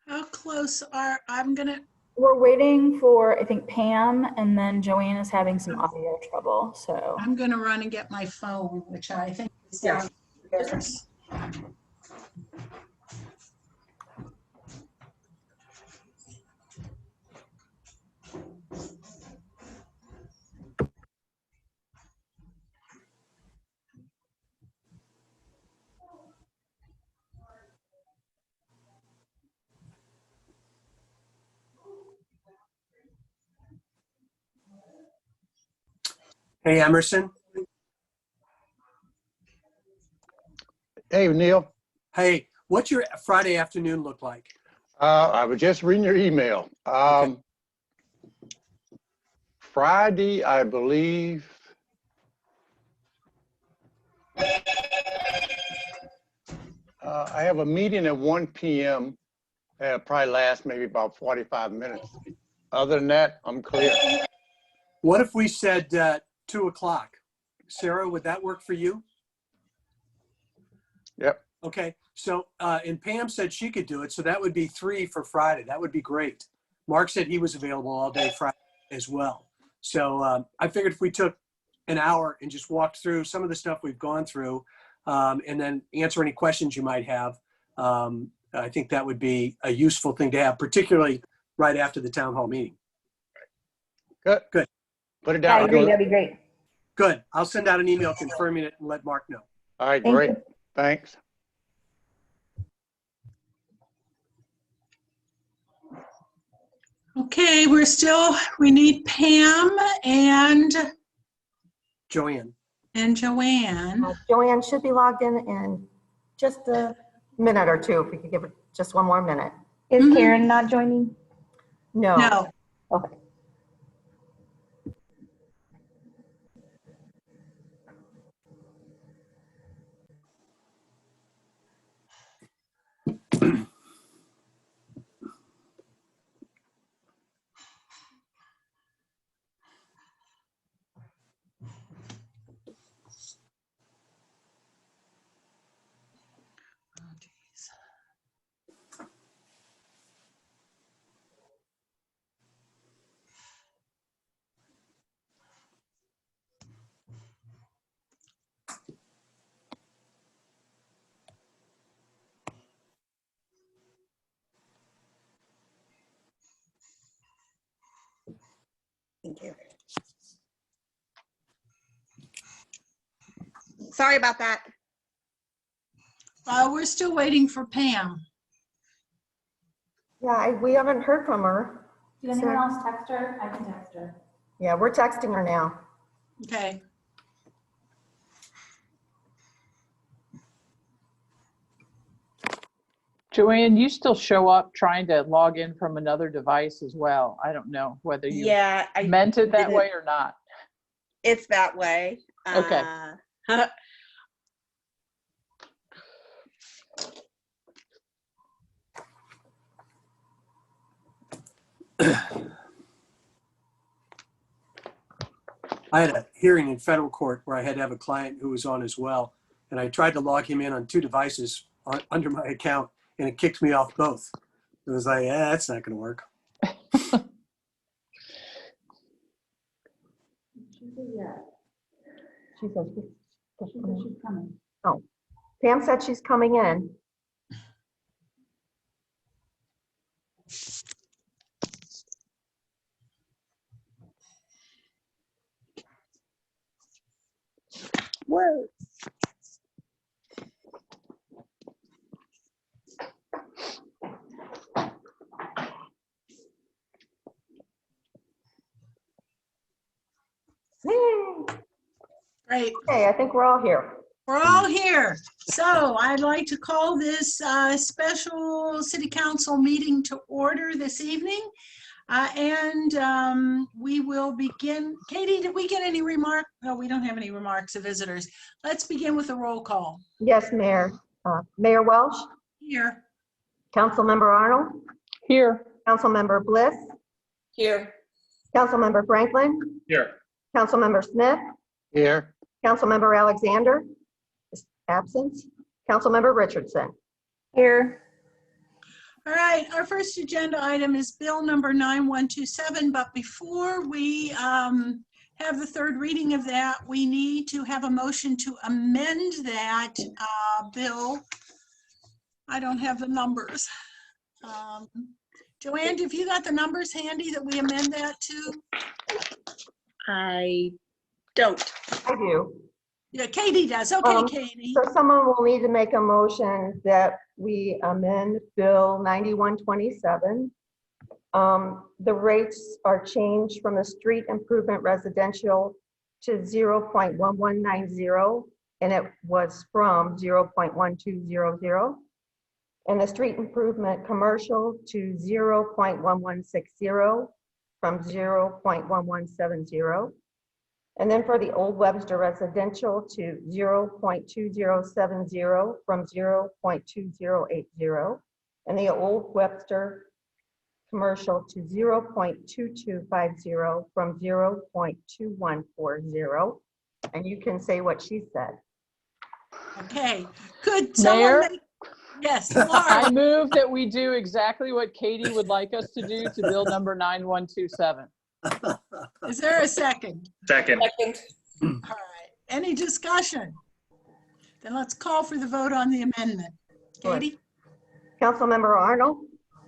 How close are, I'm gonna, We're waiting for, I think, Pam, and then Joanne is having some audio trouble, so. I'm gonna run and get my phone, which I think is Yeah. downstairs. Hey, Emerson. Hey, Neil. Hey, what's your Friday afternoon look like? I was just reading your email. Okay. Friday, I believe. I have a meeting at 1 p.m. Probably last maybe about 45 minutes. Other than that, I'm clear. What if we said 2 o'clock? Sarah, would that work for you? Yep. Okay. So, and Pam said she could do it. So that would be 3 for Friday. That would be great. Mark said he was available all day Friday as well. So I figured if we took an hour and just walked through some of the stuff we've gone through and then answer any questions you might have, I think that would be a useful thing to have, particularly right after the town hall meeting. Good. Good. Put it Yeah, down. I agree. That'd be great. Good. I'll send out an email confirming it and let Mark know. All right, Thank great. you. Thanks. Okay, we need Pam and Joanne. Joanne. Joanne should be logged in just a minute or two, if we could give it just one more minute. Is Mhm. Karen not joining? No. No. Okay. Oh, geez. Thank you. Sorry about that. We're still waiting for Pam. Yeah, we haven't heard from her. Did anyone else text her? I can text her. Yeah, we're texting her now. Okay. Joanne, you still show up trying to log in from another device as well. I don't know whether you Yeah, I meant it that didn't- way or not. It's that way. Okay. I had a hearing in federal court where I had to have a client who was on as well. And I tried to log him in on 2 devices under my account and it kicked me off both. It was like, that's not going to work. She says she's coming. Oh, Pam said she's coming in. Whoa. Great. Okay, I think we're all here. We're all here. So I'd like to call this special city council meeting to order this evening. We will begin. Katie, did we get any remark? No, we don't have any remarks of visitors. Let's begin with a roll call. Yes, Mayor. Mayor Welsh, Here. Councilmember Arnold, Here. Councilmember Bliss, Here. Councilmember Franklin, Here. Councilmember Smith, Here. Councilmember Alexander, is absent, Councilmember Richardson. Here. All right, our first agenda item is bill number 9127, but before we have the third reading of that, we need to have a motion to amend that bill. I don't have the numbers. Joanne, have you got the numbers handy that we amend that to? I don't. I do. Yeah, Katie does. Okay, Um, Katie. So someone will need to make a motion that we amend Bill 9127. The rates are changed from the street improvement residential to 0.1190, and it was from 0.1200. And the street improvement commercial to 0.1160 from 0.1170. And then for the Old Webster residential to 0.2070 from 0.2080. And the Old Webster commercial to 0.2250 from 0.2140. And you can say what she said. Okay, could someone Mayor? make, yes, I Laura, move that we do exactly what Katie would like us to do to bill number 9127. is there a second? Second. Second. All right, any discussion? Then let's call for the vote on the amendment. Sure. Katie? Councilmember Arnold,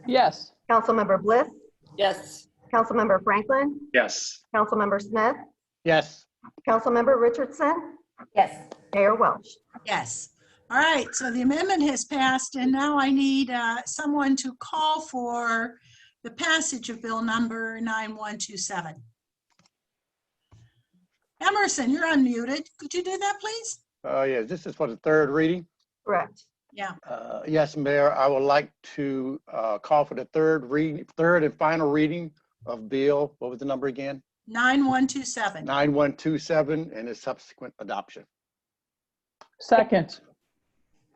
Yes. Councilmember Bliss, Yes. Councilmember Franklin, Yes. Councilmember Smith, Yes. Councilmember Richardson, Yes. Mayor Welch. Yes. All right, so the amendment has passed, and now I need someone to call for the passage of bill number 9127. Emerson, you're unmuted. Could you do that, please? Yes, this is for the third reading. Correct. Yeah. Yes, Mayor, I would like to call for the third and final reading of Bill, what was the number again? 9127. 9127 and its subsequent adoption. Second.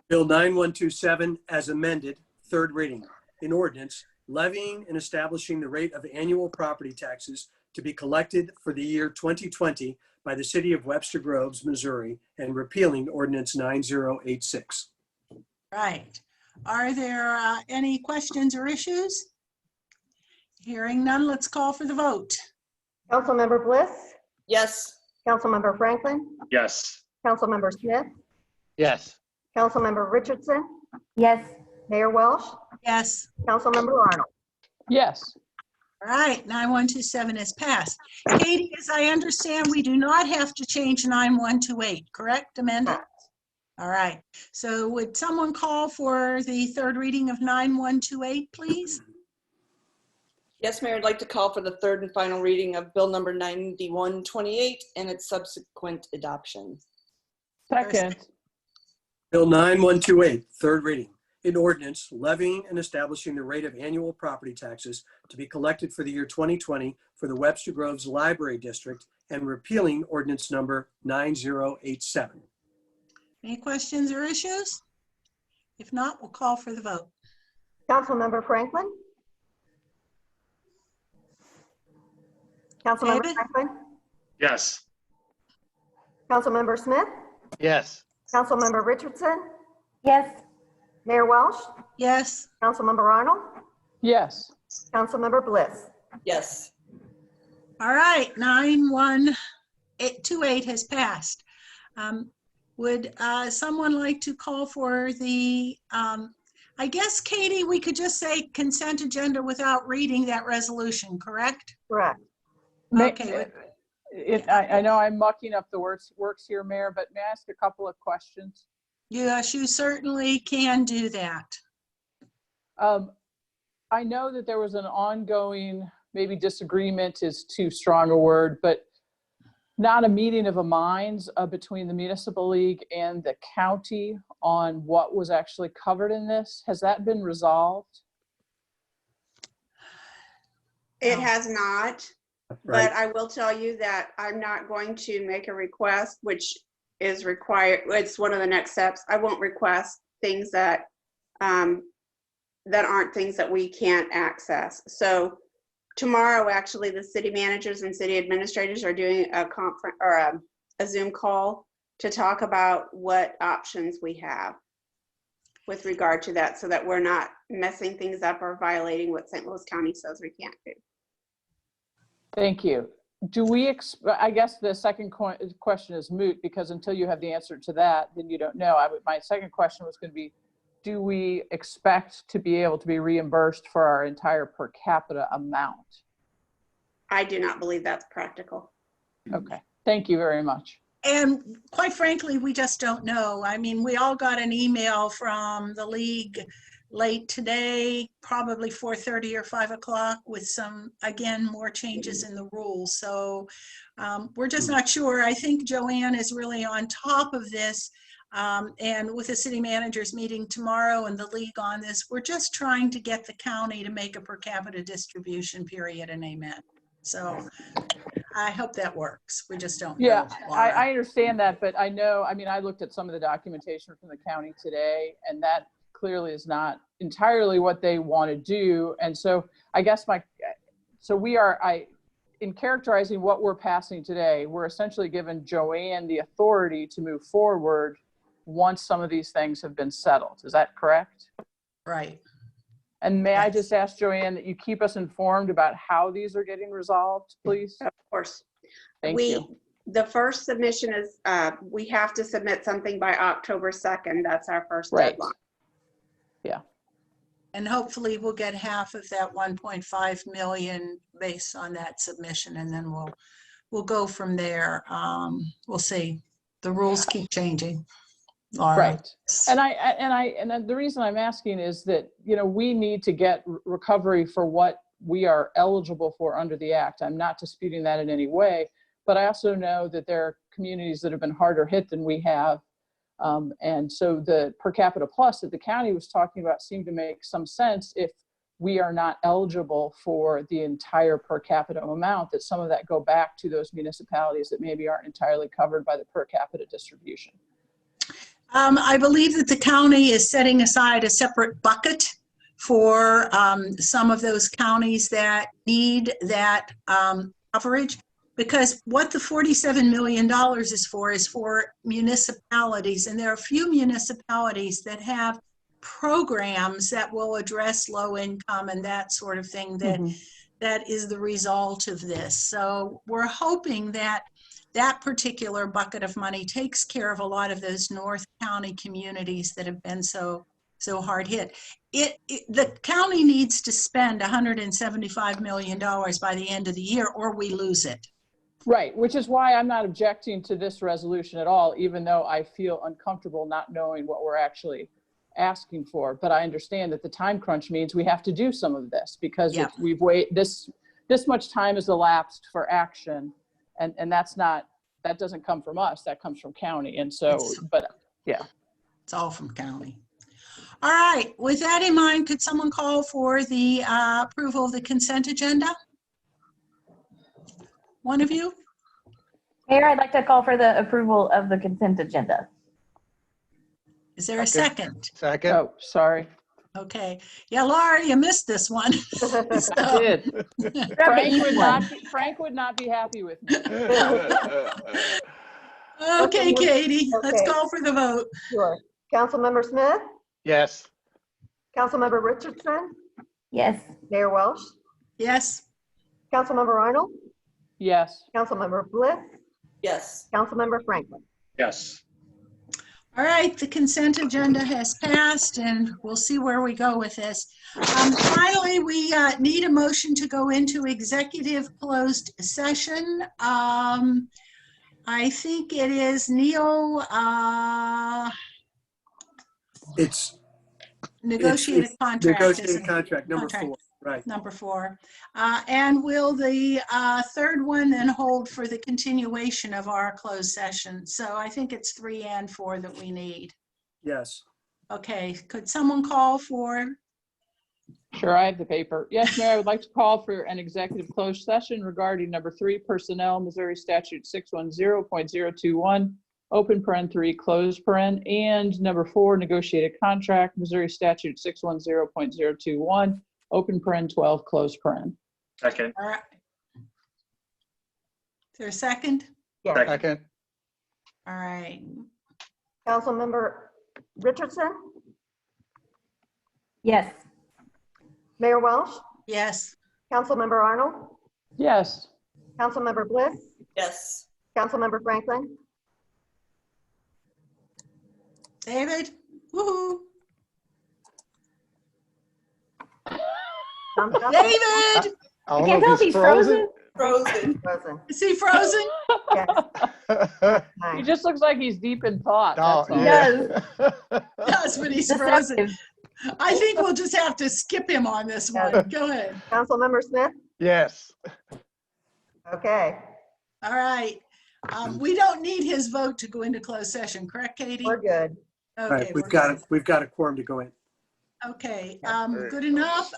Bill 9127 as amended, third reading, an ordinance levying and establishing the rate of annual property taxes to be collected for the year 2020 by the city of Webster Groves, Missouri, and repealing ordinance 9086. Right. Are there any questions or issues? Hearing none, let's call for the vote. Councilmember Bliss, Yes. Councilmember Franklin, Yes. Councilmember Smith, Yes. Councilmember Richardson, Yes. Mayor Welch, Yes. Councilmember Arnold. Yes. All right, 9127 is passed. Katie, as I understand, we do not have to change 9128, correct, Amanda? Correct. All right, so would someone call for the third reading of 9128, please? Yes, Mayor, I'd like to call for the third and final reading of bill number 9128 and its subsequent adoption. Second. Bill 9128, third reading, an ordinance levying and establishing the rate of annual property taxes to be collected for the year 2020 for the Webster Groves Library District and repealing ordinance number 9087. Any questions or issues? If not, we'll call for the vote. Councilmember Franklin, Councilmember David? Franklin, Yes. Councilmember Smith, Yes. Councilmember Richardson, Yes. Mayor Welch, Yes. Councilmember Arnold, Yes. Councilmember Bliss. Yes. All right, 9128 has passed. Would someone like to call for the, I guess, Katie, we could just say consent agenda without reading that resolution, correct? Correct. Okay. I know I'm mucking up the works here, Mayor, but may I ask a couple of questions? Yes, you certainly can do that. I know that there was an ongoing, maybe disagreement is too strong a word, but not a meeting of the minds between the municipal league and the county on what was actually covered in this. Has that been resolved? It No. has not, Right. but I will tell you that I'm not going to make a request, which is required. It's one of the next steps. I won't request things that that aren't things that we can't access. So tomorrow, actually, the city managers and city administrators are doing a conference or a Zoom call to talk about what options we have with regard to that, so that we're not messing things up or violating what St. Louis County says we can't do. Thank you. Do we, I guess the second question is moot, because until you have the answer to that, then you don't know. My second question was going to be, do we expect to be able to be reimbursed for our entire per capita amount? I do not believe that's practical. Okay, thank you very much. And quite frankly, we just don't know. I mean, we all got an email from the league late today, probably 4:30 or 5 o'clock, with some, again, more changes in the rules. So we're just not sure. I think Joanne is really on top of this. And with the city managers meeting tomorrow and the league on this, we're just trying to get the county to make a per capita distribution, period, and amen. So I hope that works. We just don't know. Yeah, Laura. I understand that, but I know, I mean, I looked at some of the documentation from the county today, and that clearly is not entirely what they want to do. And so I guess in characterizing what we're passing today, we're essentially giving Joanne the authority to move forward once some of these things have been settled. Is that correct? Right. And may I Yes. just ask Joanne that you keep us informed about how these are getting resolved, please? Of course. Thank you. The first submission is, we have to submit something by October 2nd. That's our first Right. deadline. And hopefully we'll get half of that 1.5 million based on that submission, and then we'll go from there. We'll see. The rules keep changing, Laura. Right. And then the reason I'm asking is that, you know, we need to get recovery for what we are eligible for under the act. I'm not disputing that in any way, but I also know that there are communities that have been harder hit than we have. And so the per capita plus that the county was talking about seemed to make some sense. If we are not eligible for the entire per capita amount, that some of that go back to those municipalities that maybe aren't entirely covered by the per capita distribution. I believe that the county is setting aside a separate bucket for some of those counties that need that coverage, because what the $47 million is for municipalities, and there are a few municipalities that have programs that will address low income and that sort of thing, that is the result of this. So we're hoping that that particular bucket of money takes care of a lot of those North County communities that have been so hard hit. The county needs to spend $175 million by the end of the year, or we lose it. Right, which is why I'm not objecting to this resolution at all, even though I feel uncomfortable not knowing what we're actually asking for. But I understand that the time crunch means we have to do some of this, because Yeah. we've waited this much time has elapsed for action, and that doesn't come from us, that comes from county. And so, but yeah. It's all from county. All right, with that in mind, could someone call for the approval of the consent agenda? One of you? Mayor, I'd like to call for the approval of the consent agenda. Is there a second? Second. Oh, sorry. Okay. Yeah, Laura, you missed this one. I So- did. Frank would not be happy with me. Okay, Katie, let's Okay. call for the vote. Sure. Councilmember Smith, Yes. Councilmember Richardson, Yes. Mayor Welsh, Yes? Councilmember Arnold, Yes. Councilmember Bliss, Yes. Councilmember Franklin. Yes. All right, the consent agenda has passed, and we'll see where we go with this. Finally, we need a motion to go into executive closed session. I think it is Neil, It's negotiated contract. negotiated isn't it? contract number Contract. 4, right? Number 4. And will the third one then hold for the continuation of our closed session? So I think it's 3 and 4 that we need. Yes. Okay, could someone call for? Sure, I have the paper. Yes, Mayor, I would like to call for an executive closed session regarding number 3, personnel, Missouri Statute 610.021, open paren 3, closed paren, and number 4, negotiated contract, Missouri Statute 610.021, open paren 12, closed paren. Second. All right. Is there a second? Yes. Second. All right. Councilmember Richardson, Yes. Mayor Welsh, Yes. Councilmember Arnold, Yes. Councilmember Bliss, Yes. Councilmember Franklin. David? Woohoo! Thumbs up. David! I don't Can't know tell if if he's frozen. Frozen. Frozen. Is he frozen? Yes. He Nice. just looks like he's deep in thought, Oh, that's all. yeah. Yes, but he's frozen. Deceptive. I think we'll just have to skip him on this one. Go ahead. Councilmember Smith? Yes. Okay, All right. We don't need his vote to go into closed session, correct, Katie? we're good. Okay, Right, we're good. we've got a quorum to go in. Okay, Very good enough.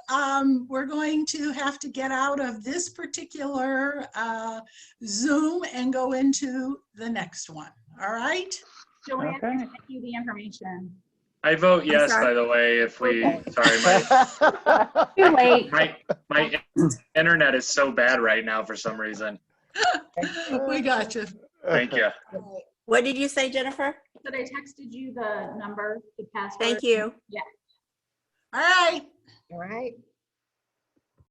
We're going to have to get out of this particular Zoom and go into the next one. All right? Joanne, Okay. I sent you the information. I vote yes, sorry. by the way, if we, Okay. sorry, Too late. my internet is so bad right now for some reason. We got you. Thank you. What did you say, Jennifer? But I texted you the number, the password. Thank you. All right. All right.